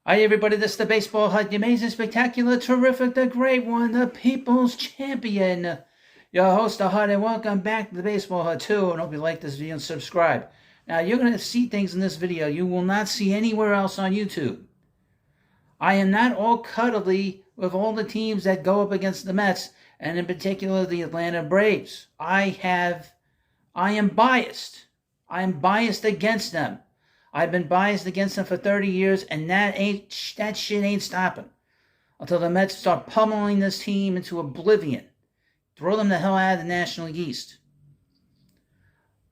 Hi everybody, this is the Baseball Hut, the amazing, spectacular, terrific, the great one, the people's champion. Your host, the Hut, and welcome back to the Baseball Hut too, and hope you like this video and subscribe. Now, you're going to see things in this video you will not see anywhere else on YouTube. I am not all cuddly with all the teams that go up against the Mets, and in particular the Atlanta Braves. I am biased. I am biased against them. I've been biased against them for 30 years, and that shit ain't stopping until the Mets start pummeling this team into oblivion. Throw them the hell out of the National League East.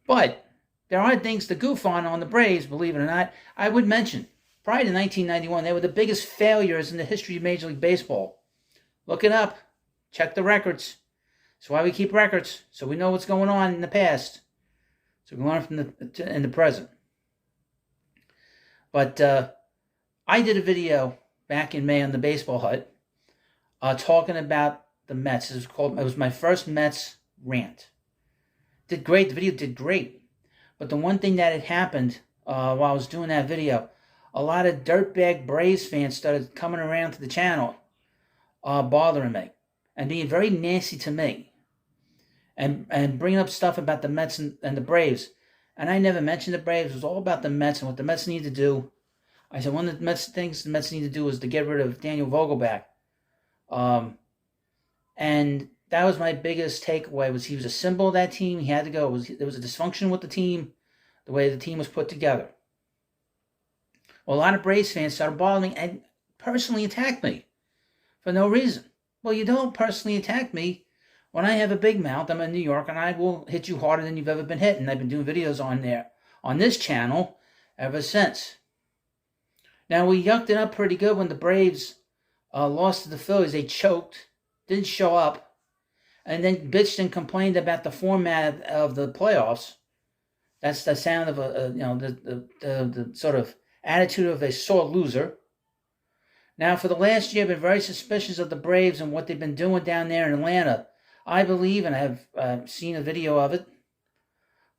But there are things to goof on the Braves, believe it or not. I would mention, prior to 1991, they were the biggest failures in the history of Major League Baseball. Look it up. Check the records. That's why we keep records, so we know what's going on in the past, so we can learn from the present. But I did a video back in May on the Baseball Hut talking about the Mets. It was my first Mets rant. Did great. The video did great. But the one thing that had happened while I was doing that video, a lot of dirtbag Braves fans started coming around to the channel, bothering me and being very nasty to me, and bringing up stuff about the Mets and the Braves. And I never mentioned the Braves. It was all about the Mets and what the Mets need to do. I said one of the things the Mets need to do is to get rid of Daniel Vogelbach. And that was my biggest takeaway, was he was a symbol of that team. He had to go. There was a dysfunction with the team, the way the team was put together. Well, a lot of Braves fans started bothering me and personally attacked me for no reason. Well, you don't personally attack me when I have a big mouth. I'm in New York, and I will hit you harder than you've ever been hit. And I've been doing videos on this channel ever since. Now, we yucked it up pretty good when the Braves lost to the Phillies. They choked, didn't show up, and then bitched and complained about the format of the playoffs. That's the sound of the sort of attitude of a sore loser. Now, for the last year, I've been very suspicious of the Braves and what they've been doing down there in Atlanta. I believe, and I have seen a video of it,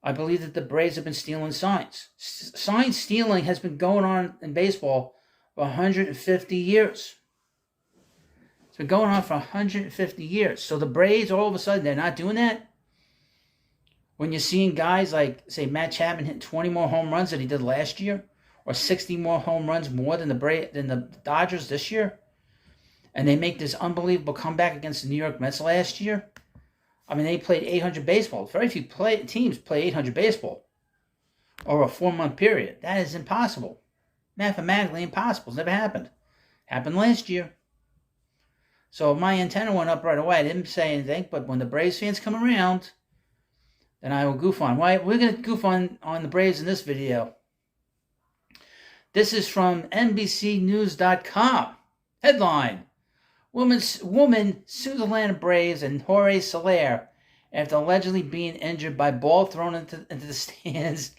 I believe that the Braves have been stealing signs. Sign stealing has been going on in baseball for 150 years. It's been going on for 150 years. So the Braves, all of a sudden, they're not doing that? When you're seeing guys like, say, Matt Chapman hit 20 more home runs than he did last year, or 60 more home runs more than the Dodgers this year, and they make this unbelievable comeback against the New York Mets last year. I mean, they played 800 baseball. Very few teams play 800 baseball over a 4-month period. That is impossible. Mathematically impossible. It's never happened. Happened last year. So my antenna went up right away. I didn't say anything, but when the Braves fans come around, then I will goof on. We're going to goof on the Braves in this video. This is from NBCnews.com. Headline: Woman sues Atlanta Braves and Jorge Soler after allegedly being injured by ball thrown into the stands.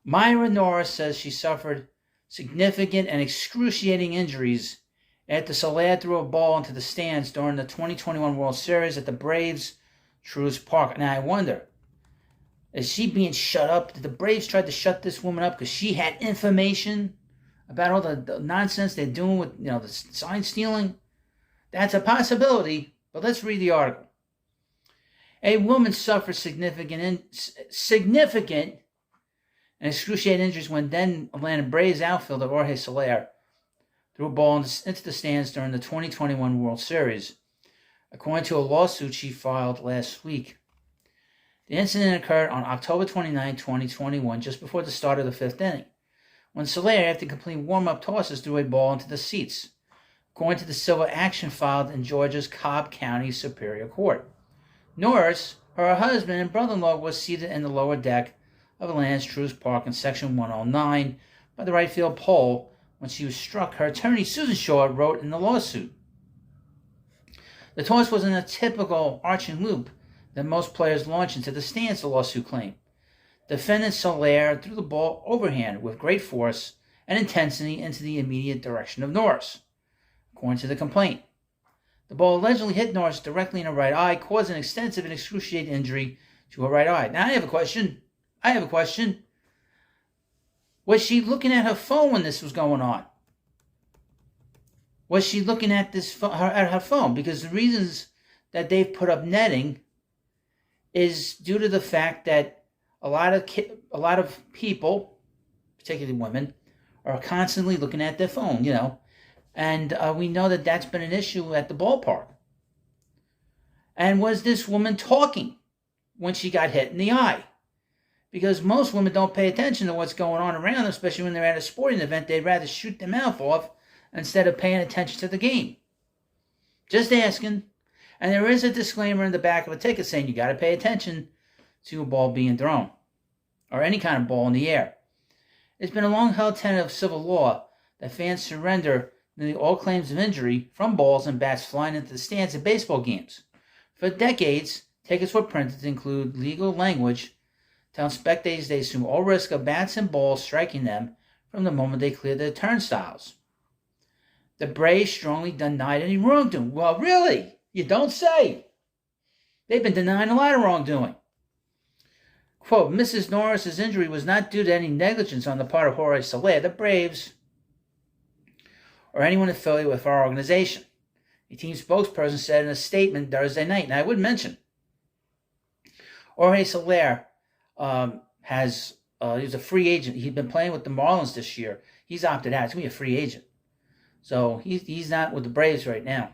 Myra Norris says she suffered significant and excruciating injuries after Soler threw a ball into the stands during the 2021 World Series at the Braves' Truist Park. Now I wonder, is she being shut up? Did the Braves try to shut this woman up because she had information about all the nonsense they're doing with the sign stealing? That's a possibility, but let's read the article. A woman suffered significant and excruciating injuries when then Atlanta Braves outfielder Jorge Soler threw a ball into the stands during the 2021 World Series, according to a lawsuit she filed last week. The incident occurred on October 29, 2021, just before the start of the 5th inning, when Soler, after completing warm-up tosses, threw a ball into the seats, according to the civil action filed in Georgia's Cobb County Superior Court. Norris, her husband, and brother-in-law were seated in the lower deck of Atlanta's Truist Park in Section 109 by the right field pole when she was struck, her attorney Susan Shaw wrote in the lawsuit. The toss was in a typical arching loop that most players launch into the stands, the lawsuit claimed. Defendant Soler threw the ball overhand with great force and intensity into the immediate direction of Norris, according to the complaint. The ball allegedly hit Norris directly in her right eye, causing extensive and excruciating injury to her right eye. Now, I have a question. Was she looking at her phone when this was going on? Was she looking at her phone? Because the reasons that they've put up netting is due to the fact that a lot of people, particularly women, are constantly looking at their phone, and we know that that's been an issue at the ballpark. And was this woman talking when she got hit in the eye? Because most women don't pay attention to what's going on around them, especially when they're at a sporting event. They'd rather shoot their mouth off instead of paying attention to the game. Just asking. And there is a disclaimer in the back of a ticket saying you got to pay attention to a ball being thrown or any kind of ball in the air. It's been a long-held tenet of civil law that fans surrender nearly all claims of injury from balls and bats flying into the stands at baseball games. For decades, tickets were printed to include legal language telling spectators they assume all risk of bats and balls striking them from the moment they clear their turnstiles. The Braves strongly denied any wrongdoing. Well, really? You don't say. They've been denying a lot of wrongdoing. Quote, Mrs. Norris's injury was not due to any negligence on the part of Jorge Soler, the Braves, or anyone affiliated with our organization. A team spokesperson said in a statement Thursday night, and I would mention, Jorge Soler he's a free agent. He's been playing with the Marlins this year. He's opted out. He's going to be a free agent. So he's not with the Braves right now.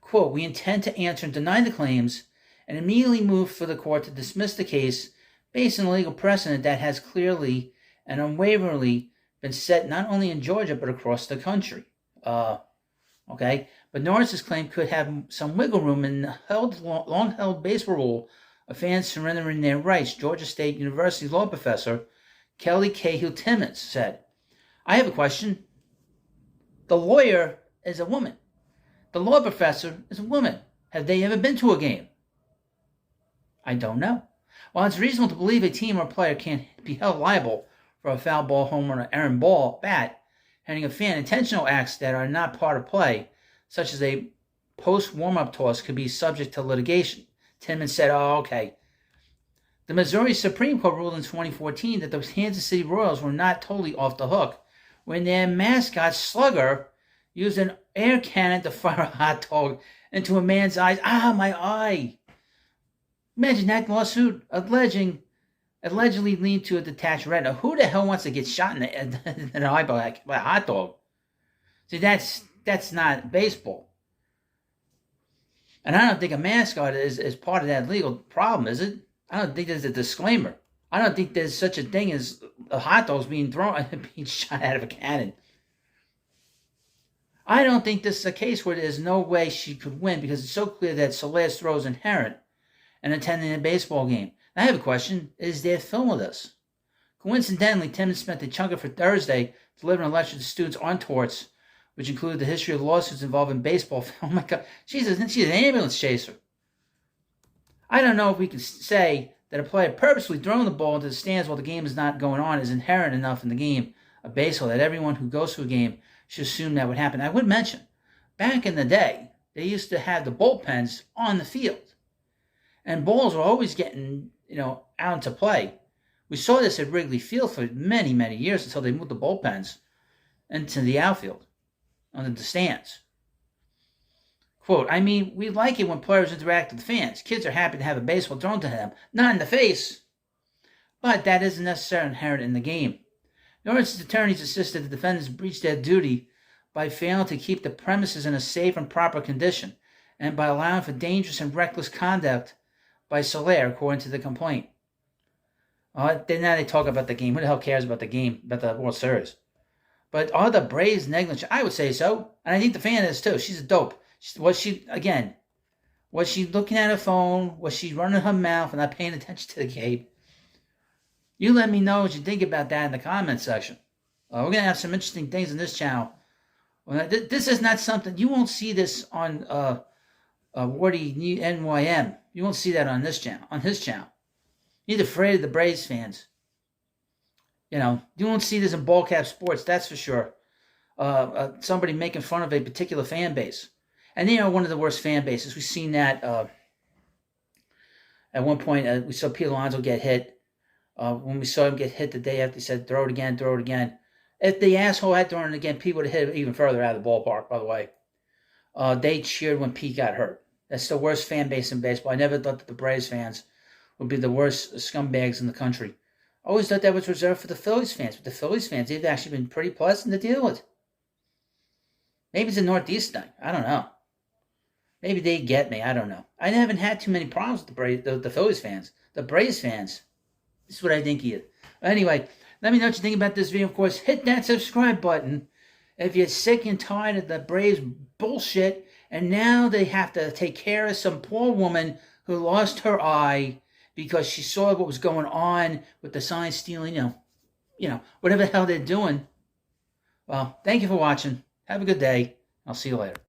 Quote, we intend to answer and deny the claims and immediately move for the court to dismiss the case based on a legal precedent that has clearly and unwaveringly been set not only in Georgia but across the country. Okay, but Norris's claim could have some wiggle room in the long-held baseball rule of fans surrendering their rights. Georgia State University law professor Kelly Cahill-Timmons said, I have a question. The lawyer is a woman. The law professor is a woman. Have they ever been to a game? I don't know. While it's reasonable to believe a team or player can be held liable for a foul ball, home run, or errant ball, bat, handing a fan intentional acts that are not part of play, such as a post-warm-up toss, could be subject to litigation. Timmons said, okay. The Missouri Supreme Court ruled in 2014 that the Kansas City Royals were not totally off the hook when their mascot, Slugger, used an air cannon to fire a hot dog into a man's eyes. Ah, my eye. Imagine that lawsuit allegedly leading to a detached retina. Who the hell wants to get shot in the eye by a hot dog? See, that's not baseball. And I don't think a mascot is part of that legal problem, is it? I don't think there's a disclaimer. I don't think there's such a thing as a hot dog's being shot out of a cannon. I don't think this is a case where there's no way she could win because it's so clear that Soler's throw is inherent in attending a baseball game. I have a question. Is there film of this? Coincidentally, Timmons spent a chunk of her Thursday delivering a lecture to students on torts, which included the history of lawsuits involving baseball. Oh my God, she's an ambulance chaser. I don't know if we can say that a player purposely throwing the ball into the stands while the game is not going on is inherent enough in the game of baseball that everyone who goes to a game should assume that would happen. I would mention, back in the day, they used to have the bullpens on the field. And balls were always getting, out into play. We saw this at Wrigley Field for many, many years until they moved the bullpens into the outfield, under the stands. Quote, we like it when players interact with fans. Kids are happy to have a baseball thrown to them, not in the face. But that isn't necessarily inherent in the game. Norris's attorneys insisted the defendants breached their duty by failing to keep the premises in a safe and proper condition, and by allowing for dangerous and reckless conduct by Soler, according to the complaint. Now they talk about the game. Who the hell cares about the game, about the World Series? But are the Braves negligent? I would say so. And I think the fan is too. She's a dope. Was she looking at her phone? Was she running her mouth and not paying attention to the game? You let me know what you think about that in the comment section. We're going to have some interesting things in this channel. This is not something, you won't see this on Wardy NYM. You won't see that on this channel, on his channel. He's afraid of the Braves fans. You won't see this in Ball Cap Sports, that's for sure. Somebody making fun of a particular fan base. And they are one of the worst fan bases. We've seen that at one point. We saw Pete Alonso get hit. When we saw him get hit the day after, he said, throw it again, throw it again. If the asshole had thrown it again, Pete would have hit it even further out of the ballpark, by the way. They cheered when Pete got hurt. That's the worst fan base in baseball. I never thought that the Braves fans would be the worst scumbags in the country. I always thought that was reserved for the Phillies fans. But the Phillies fans, they've actually been pretty pleasant to deal with. Maybe it's a Northeast thing. I don't know. Maybe they get me. I don't know. I haven't had too many problems with the Phillies fans. The Braves fans, this is what I think he is. Anyway, let me know what you think about this video. Of course, hit that subscribe button if you're sick and tired of the Braves bullshit. And now they have to take care of some poor woman who lost her eye because she saw what was going on with the sign stealing, whatever the hell they're doing. Well, thank you for watching. Have a good day. I'll see you later.